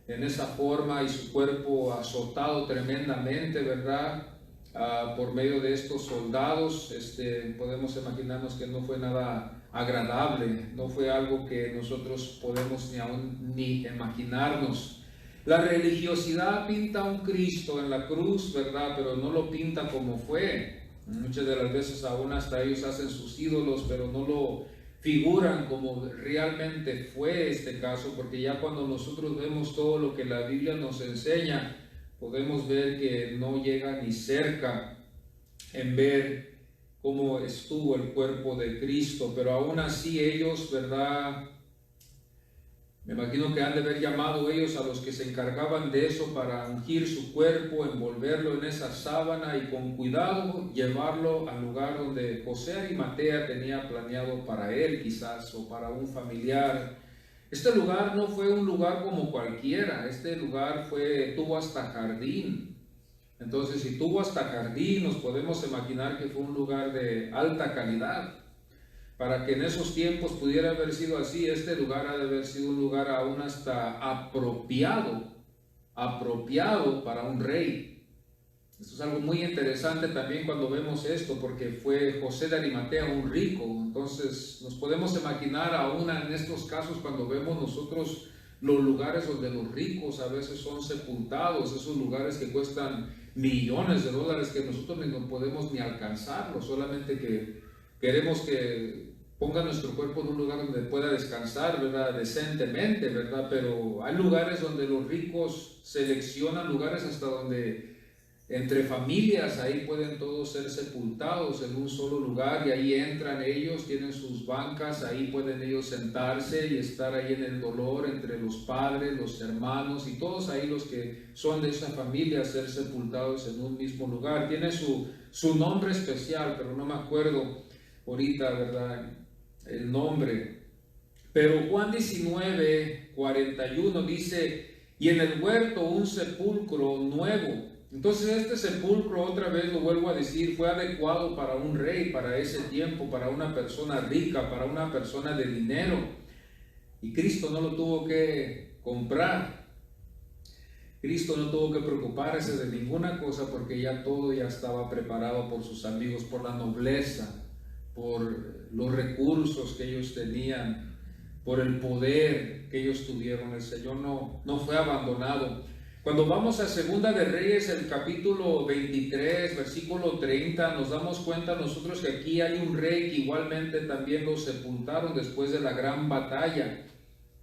en esa forma y su cuerpo azotado tremendamente, ¿verdad?, por medio de estos soldados, podemos imaginarnos que no fue nada agradable, no fue algo que nosotros podemos ni imaginarnos. La religiosidad pinta a un Cristo en la cruz, ¿verdad?, pero no lo pinta como fue. Muchas de las veces aún hasta ellos hacen sus ídolos, pero no lo figuran como realmente fue este caso, porque ya cuando nosotros vemos todo lo que la Biblia nos enseña, podemos ver que no llega ni cerca en ver cómo estuvo el cuerpo de Cristo. Pero aún así ellos, ¿verdad?, me imagino que han de haber llamado ellos a los que se encargaban de eso para ungir su cuerpo, envolverlo en esa sábana y con cuidado llevarlo al lugar donde José Arimatea tenía planeado para él quizás, o para un familiar. Este lugar no fue un lugar como cualquiera, este lugar tuvo hasta jardín. Entonces, si tuvo hasta jardín, nos podemos imaginar que fue un lugar de alta calidad. Para que en esos tiempos pudiera haber sido así, este lugar ha de haber sido un lugar aún hasta apropiado para un rey. Esto es algo muy interesante también cuando vemos esto, porque fue José de Arimatea un rico. Entonces nos podemos imaginar aún en estos casos cuando vemos nosotros los lugares donde los ricos a veces son sepultados, esos lugares que cuestan millones de dólares que nosotros no podemos ni alcanzarlo, solamente que queremos que ponga nuestro cuerpo en un lugar donde pueda descansar, ¿verdad?, decentemente, ¿verdad? Pero hay lugares donde los ricos seleccionan lugares hasta donde entre familias ahí pueden todos ser sepultados en un solo lugar, y ahí entran ellos, tienen sus bancas, ahí pueden ellos sentarse y estar ahí en el dolor entre los padres, los hermanos y todos ahí los que son de esa familia, ser sepultados en un mismo lugar. Tiene su nombre especial, pero no me acuerdo ahorita, ¿verdad?, el nombre. Pero Juan 19:41 dice: y en el huerto un sepulcro nuevo. Entonces este sepulcro, otra vez lo vuelvo a decir, fue adecuado para un rey, para ese tiempo, para una persona rica, para una persona de dinero. Y Cristo no lo tuvo que comprar. Cristo no tuvo que preocuparse de ninguna cosa, porque ya todo ya estaba preparado por sus amigos, por la nobleza, por los recursos que ellos tenían, por el poder que ellos tuvieron. El Señor no fue abandonado. Cuando vamos a Segunda de Reyes, el capítulo 23, versículo 30, nos damos cuenta nosotros que aquí hay un rey que igualmente también lo sepultaron después de la gran batalla.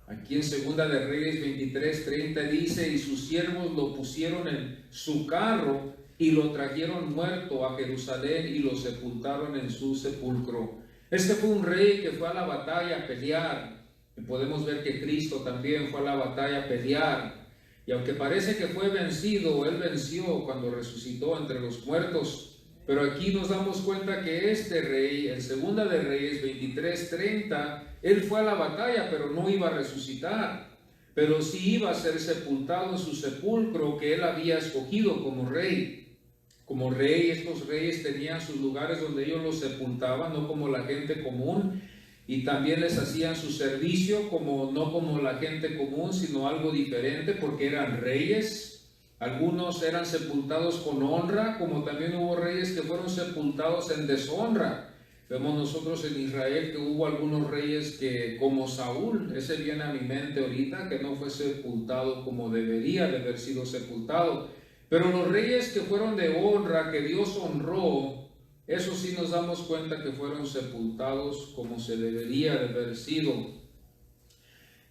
Aquí en Segunda de Reyes 23, 30 dice: y sus siervos lo pusieron en su carro y lo trajeron muerto a Jerusalén y lo sepultaron en su sepulcro. Este fue un rey que fue a la batalla a pelear. Y podemos ver que Cristo también fue a la batalla a pelear. Y aunque parece que fue vencido, Él venció cuando resucitó entre los muertos. Pero aquí nos damos cuenta que este rey, en Segunda de Reyes 23:30, Él fue a la batalla, pero no iba a resucitar. Pero sí iba a ser sepultado en su sepulcro que Él había escogido como rey. Como rey, estos reyes tenían sus lugares donde ellos los sepultaban, no como la gente común. Y también les hacían su servicio no como la gente común, sino algo diferente, porque eran reyes. Algunos eran sepultados con honra, como también hubo reyes que fueron sepultados en deshonra. Vemos nosotros en Israel que hubo algunos reyes que, como Saúl, ese viene a mi mente ahorita, que no fue sepultado como debería de haber sido sepultado. Pero los reyes que fueron de honra, que Dios honró, eso sí nos damos cuenta que fueron sepultados como se debería de haber sido.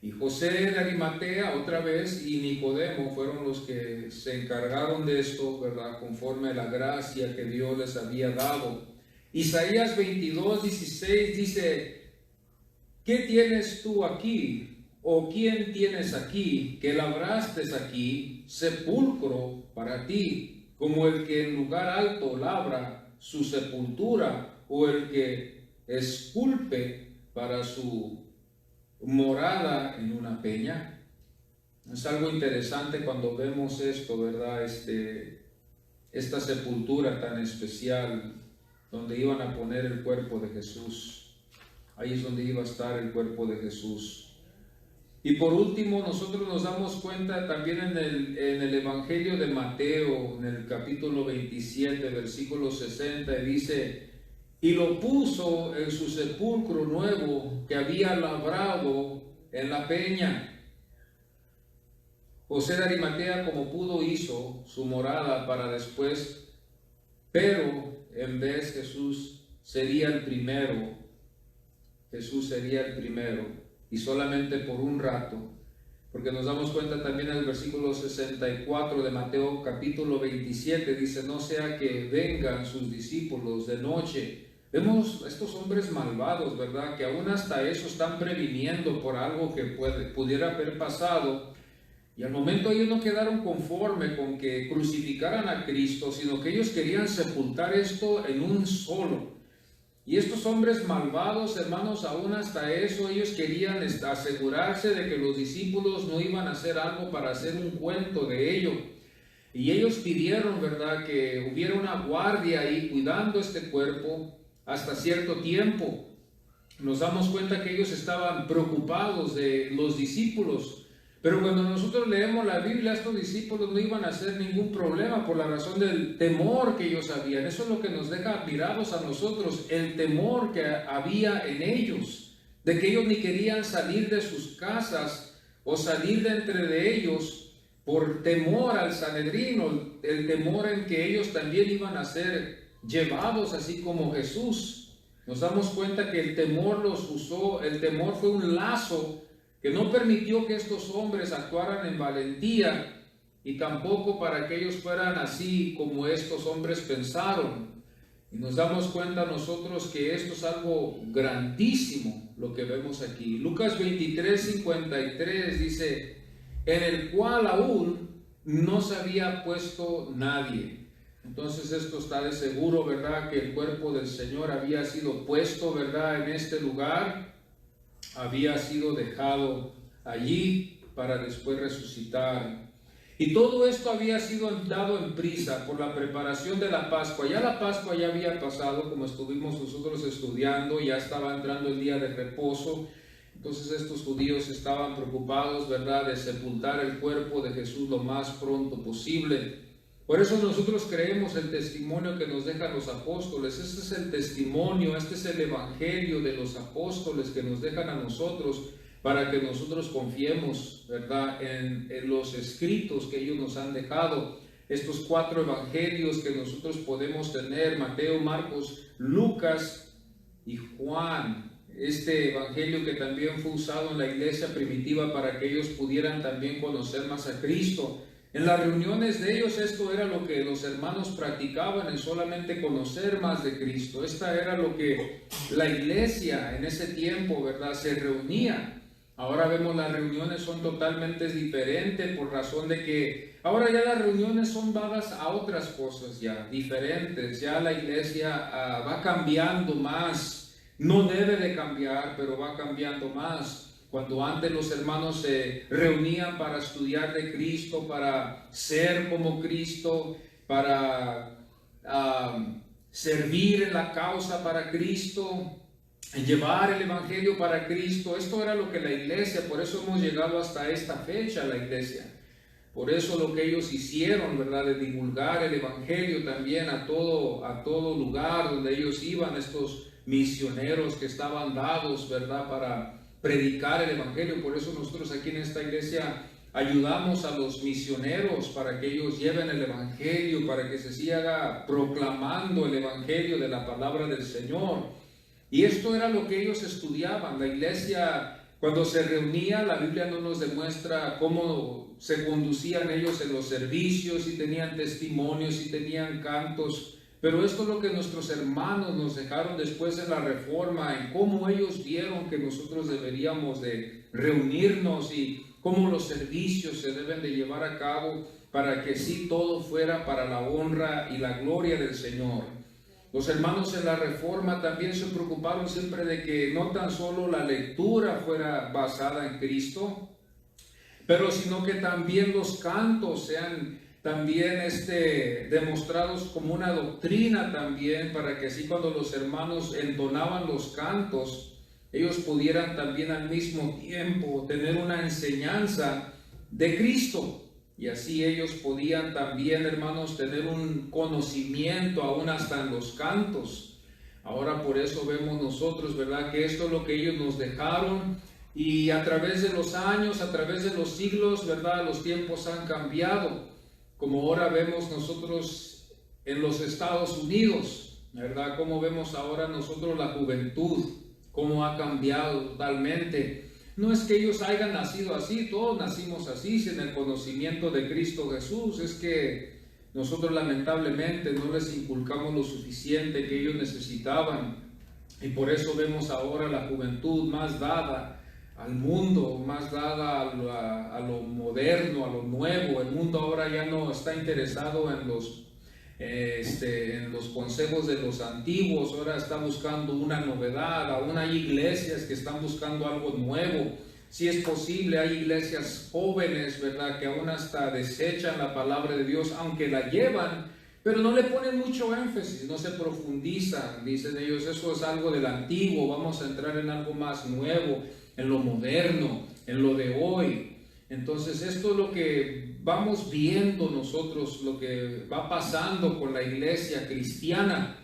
Y José de Arimatea, otra vez, y Nicodemo fueron los que se encargaron de esto, ¿verdad? Conforme a la gracia que Dios les había dado. Isaías 22:16 dice: ¿qué tienes tú aquí? ¿O quién tienes aquí que labraste aquí? Sepulcro para ti, como el que en lugar alto labra su sepultura, o el que esculpe para su morada en una peña. Es algo interesante cuando vemos esto, ¿verdad? Esta sepultura tan especial donde iban a poner el cuerpo de Jesús. Ahí es donde iba a estar el cuerpo de Jesús. Y por último, nosotros nos damos cuenta también en el Evangelio de Mateo, en el capítulo 27, versículo 60, dice: y lo puso en su sepulcro nuevo que había labrado en la peña. José de Arimatea, como pudo, hizo su morada para después, pero en vez Jesús sería el primero. Jesús sería el primero. Y solamente por un rato, porque nos damos cuenta también en el versículo 64 de Mateo capítulo 27, dice: no sea que vengan sus discípulos de noche. Vemos estos hombres malvados, ¿verdad? Que aún hasta eso están previniendo por algo que pudiera haber pasado. Y al momento ellos no quedaron conforme con que crucificaran a Cristo, sino que ellos querían sepultar esto en un solo. Y estos hombres malvados, hermanos, aún hasta eso, ellos querían asegurarse de que los discípulos no iban a hacer algo para hacer un cuento de ello. Y ellos pidieron, ¿verdad?, que hubiera una guardia ahí cuidando este cuerpo hasta cierto tiempo. Nos damos cuenta que ellos estaban preocupados de los discípulos. Pero cuando nosotros leemos la Biblia, estos discípulos no iban a hacer ningún problema por la razón del temor que ellos habían. Eso es lo que nos deja admirados a nosotros, el temor que había en ellos, de que ellos ni querían salir de sus casas o salir de entre de ellos por temor al Sanedrín, o el temor en que ellos también iban a ser llevados así como Jesús. Nos damos cuenta que el temor los usó, el temor fue un lazo que no permitió que estos hombres actuaran en valentía, y tampoco para que ellos fueran así como estos hombres pensaron. Y nos damos cuenta nosotros que esto es algo grandísimo lo que vemos aquí. Lucas 23:53 dice: en el cual aún no se había puesto nadie. Entonces esto está de seguro, ¿verdad?, que el cuerpo del Señor había sido puesto, ¿verdad?, en este lugar. Había sido dejado allí para después resucitar. Y todo esto había sido dado en prisa por la preparación de la Pascua. Ya la Pascua ya había pasado, como estuvimos nosotros estudiando, ya estaba entrando el día de reposo. Entonces estos judíos estaban preocupados, ¿verdad?, de sepultar el cuerpo de Jesús lo más pronto posible. Por eso nosotros creemos el testimonio que nos dejan los apóstoles. Este es el testimonio, este es el evangelio de los apóstoles que nos dejan a nosotros para que nosotros confiemos, ¿verdad?, en los escritos que ellos nos han dejado. Estos 4 evangelios que nosotros podemos tener, Mateo, Marcos, Lucas y Juan. Este evangelio que también fue usado en la iglesia primitiva para que ellos pudieran también conocer más a Cristo. En las reuniones de ellos esto era lo que los hermanos practicaban, en solamente conocer más de Cristo. Esta era lo que la iglesia en ese tiempo, ¿verdad?, se reunía. Ahora vemos las reuniones son totalmente diferentes por razón de que ahora ya las reuniones son dadas a otras cosas ya diferentes. Ya la iglesia va cambiando más. No debe de cambiar, pero va cambiando más. Cuando antes los hermanos se reunían para estudiar de Cristo, para ser como Cristo, para servir en la causa para Cristo, llevar el evangelio para Cristo, esto era lo que la iglesia, por eso hemos llegado hasta esta fecha la iglesia. Por eso lo que ellos hicieron, ¿verdad?, de divulgar el evangelio también a todo lugar donde ellos iban, estos misioneros que estaban dados, ¿verdad?, para predicar el evangelio. Por eso nosotros aquí en esta iglesia ayudamos a los misioneros para que ellos lleven el evangelio, para que se siga proclamando el evangelio de la palabra del Señor. Y esto era lo que ellos estudiaban. La iglesia, cuando se reunía, la Biblia no nos demuestra cómo se conducían ellos en los servicios, si tenían testimonios, si tenían cantos. Pero esto es lo que nuestros hermanos nos dejaron después en la Reforma, en cómo ellos vieron que nosotros deberíamos de reunirnos y cómo los servicios se deben de llevar a cabo para que sí todo fuera para la honra y la gloria del Señor. Los hermanos en la Reforma también se preocuparon siempre de que no tan solo la lectura fuera basada en Cristo, pero sino que también los cantos sean también demostrados como una doctrina también, para que así cuando los hermanos entonaban los cantos, ellos pudieran también al mismo tiempo tener una enseñanza de Cristo. Y así ellos podían también, hermanos, tener un conocimiento aún hasta en los cantos. Ahora por eso vemos nosotros, ¿verdad?, que esto es lo que ellos nos dejaron. Y a través de los años, a través de los siglos, ¿verdad?, los tiempos han cambiado. Como ahora vemos nosotros en los Estados Unidos, ¿verdad?, cómo vemos ahora nosotros la juventud, cómo ha cambiado totalmente. No es que ellos hayan nacido así, todos nacimos así, sin el conocimiento de Cristo Jesús. Es que nosotros lamentablemente no les inculcamos lo suficiente que ellos necesitaban. Y por eso vemos ahora la juventud más dada al mundo, más dada a lo moderno, a lo nuevo. El mundo ahora ya no está interesado en los consejos de los antiguos, ahora está buscando una novedad. Aún hay iglesias que están buscando algo nuevo. Si es posible, hay iglesias jóvenes, ¿verdad?, que aún hasta desechan la palabra de Dios, aunque la llevan, pero no le ponen mucho énfasis, no se profundizan. Dicen ellos, eso es algo del antiguo, vamos a entrar en algo más nuevo, en lo moderno, en lo de hoy. Entonces esto es lo que vamos viendo nosotros, lo que va pasando con la iglesia cristiana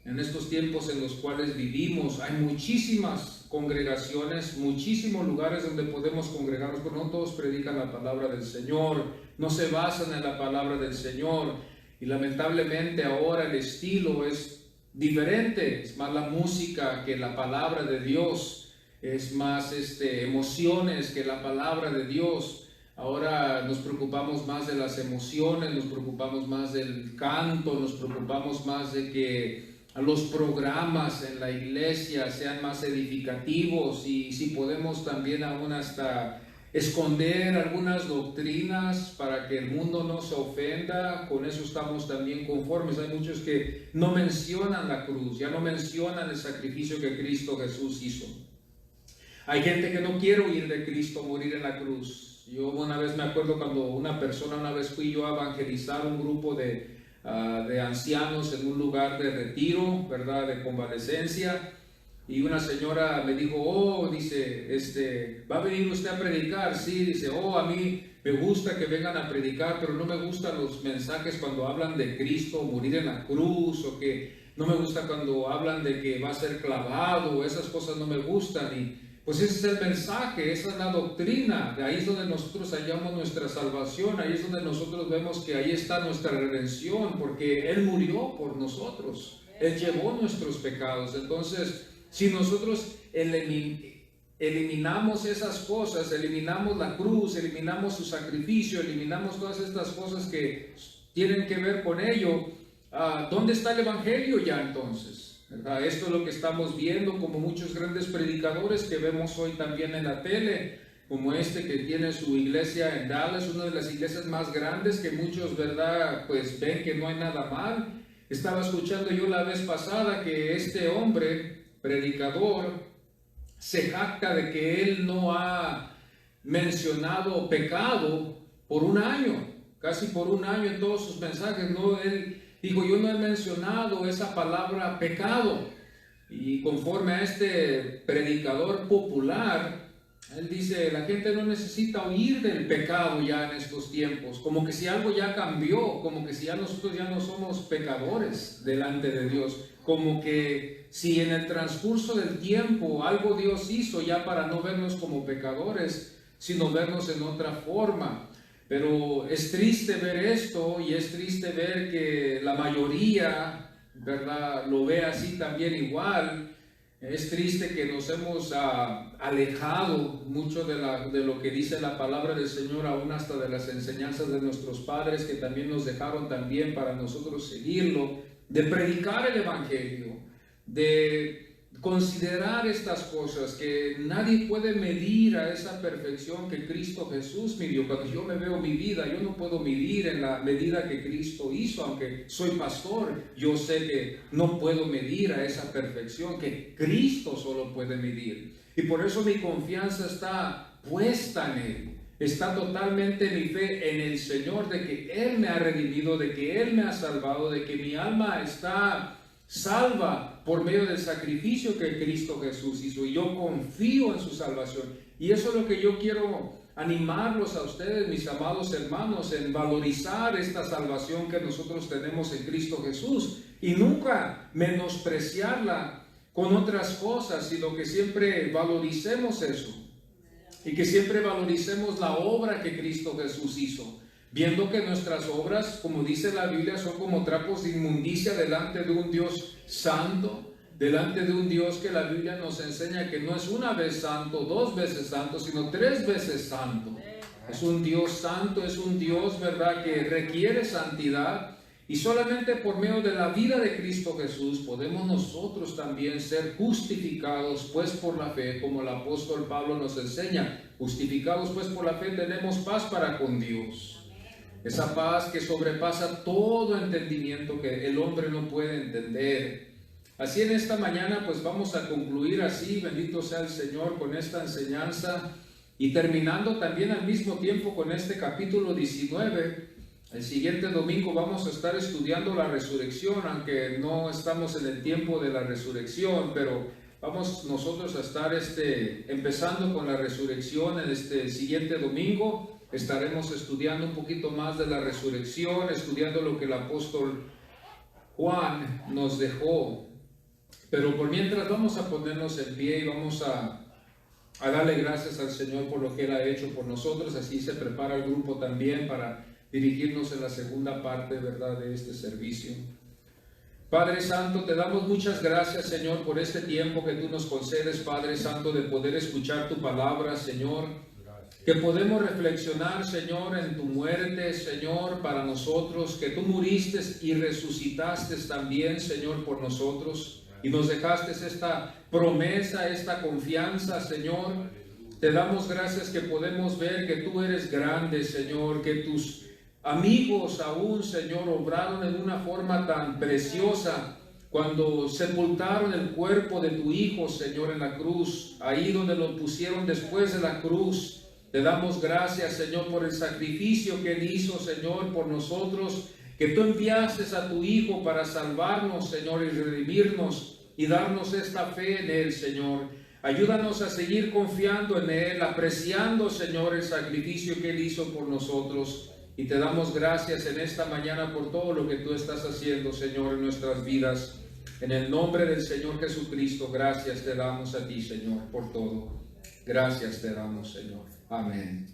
en estos tiempos en los cuales vivimos. Hay muchísimas congregaciones, muchísimos lugares donde podemos congregarnos, pero no todos predican la palabra del Señor, no se basan en la palabra del Señor. Y lamentablemente ahora el estilo es diferente, es más la música que la palabra de Dios. Es más emociones que la palabra de Dios. Ahora nos preocupamos más de las emociones, nos preocupamos más del canto, nos preocupamos más de que los programas en la iglesia sean más edificativos, y si podemos también aún hasta esconder algunas doctrinas para que el mundo no se ofenda, con eso estamos también conformes. Hay muchos que no mencionan la cruz, ya no mencionan el sacrificio que Cristo Jesús hizo. Hay gente que no quiere oír de Cristo morir en la cruz. Yo una vez me acuerdo cuando una vez fui yo a evangelizar un grupo de ancianos en un lugar de retiro, ¿verdad?, de convalecencia. y una señora me dijo, oh, dice, ¿va a venir usted a predicar? Sí, dice, oh, a mí me gusta que vengan a predicar, pero no me gustan los mensajes cuando hablan de Cristo morir en la cruz, o que no me gusta cuando hablan de que va a ser clavado, esas cosas no me gustan. Y pues ese es el mensaje, esa es la doctrina, de ahí es donde nosotros hallamos nuestra salvación, ahí es donde nosotros vemos que ahí está nuestra redención, porque Él murió por nosotros, Él llevó nuestros pecados. Entonces, si nosotros eliminamos esas cosas, eliminamos la cruz, eliminamos su sacrificio, eliminamos todas estas cosas que tienen que ver con ello, ¿dónde está el Evangelio ya entonces? ¿Verdad? Esto es lo que estamos viendo, como muchos grandes predicadores que vemos hoy también en la tele, como este que tiene su iglesia en Dallas, una de las iglesias más grandes que muchos, ¿verdad?, pues ven que no hay nada mal. Estaba escuchando yo la vez pasada que este hombre, predicador, se jacta de que él no ha mencionado pecado por un año, casi por un año en todos sus mensajes. No, él dijo, yo no he mencionado esa palabra pecado. Y conforme a este predicador popular, él dice, la gente no necesita oír del pecado ya en estos tiempos, como que si algo ya cambió, como que si ya nosotros ya no somos pecadores delante de Dios, como que si en el transcurso del tiempo algo Dios hizo ya para no vernos como pecadores, sino vernos en otra forma. Pero es triste ver esto, y es triste ver que la mayoría, ¿verdad?, lo ve así también igual. Es triste que nos hemos alejado mucho de lo que dice la palabra del Señor, aún hasta de las enseñanzas de nuestros padres, que también nos dejaron también para nosotros seguirlo, de predicar el Evangelio, de considerar estas cosas, que nadie puede medir a esa perfección que Cristo Jesús midió. Cuando yo me veo mi vida, yo no puedo medir en la medida que Cristo hizo. Aunque soy pastor, yo sé que no puedo medir a esa perfección que Cristo solo puede medir. Y por eso mi confianza está puesta en Él. Está totalmente mi fe en el Señor, de que Él me ha redimido, de que Él me ha salvado, de que mi alma está salva por medio del sacrificio que Cristo Jesús hizo, y yo confío en su salvación. Y eso es lo que yo quiero animarlos a ustedes, mis amados hermanos, en valorizar esta salvación que nosotros tenemos en Cristo Jesús, y nunca menospreciarla con otras cosas, sino que siempre valoricemos eso, y que siempre valoricemos la obra que Cristo Jesús hizo, viendo que nuestras obras, como dice la Biblia, son como trapos de inmundicia delante de un Dios santo, delante de un Dios que la Biblia nos enseña que no es una vez santo, dos veces santo, sino tres veces santo. Es un Dios santo, es un Dios, ¿verdad?, que requiere santidad, y solamente por medio de la vida de Cristo Jesús podemos nosotros también ser justificados, pues por la fe, como el apóstol Pablo nos enseña. Justificados pues por la fe tenemos paz para con Dios. Esa paz que sobrepasa todo entendimiento, que el hombre no puede entender. Así en esta mañana pues vamos a concluir así, bendito sea el Señor, con esta enseñanza, y terminando también al mismo tiempo con este capítulo 19. El siguiente domingo vamos a estar estudiando la resurrección, aunque no estamos en el tiempo de la resurrección, pero vamos nosotros a estar empezando con la resurrección en este siguiente domingo. Estaremos estudiando un poquito más de la resurrección, estudiando lo que el apóstol Juan nos dejó. Pero por mientras vamos a ponernos en pie y vamos a darle gracias al Señor por lo que Él ha hecho por nosotros. Así se prepara el grupo también para dirigirnos en la segunda parte, ¿verdad?, de este servicio. Padre Santo, te damos muchas gracias, Señor, por este tiempo que tú nos concedes, Padre Santo, de poder escuchar tu palabra, Señor. Que podemos reflexionar, Señor, en tu muerte, Señor, para nosotros, que tú muriste y resucitaste también, Señor, por nosotros, y nos dejaste esta promesa, esta confianza, Señor. Te damos gracias que podemos ver que tú eres grande, Señor, que tus amigos aún, Señor, obraron en una forma tan preciosa cuando sepultaron el cuerpo de tu Hijo, Señor, en la cruz, ahí donde lo pusieron después de la cruz. Te damos gracias, Señor, por el sacrificio que Él hizo, Señor, por nosotros, que tú enviaste a tu Hijo para salvarnos, Señor, y redimirnos. y darnos esta fe en Él, Señor. Ayúdanos a seguir confiando en Él, apreciando, Señor, el sacrificio que Él hizo por nosotros. Y te damos gracias en esta mañana por todo lo que tú estás haciendo, Señor, en nuestras vidas. En el nombre del Señor Jesucristo, gracias te damos a ti, Señor, por todo. Gracias te damos, Señor. Amén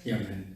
y amén.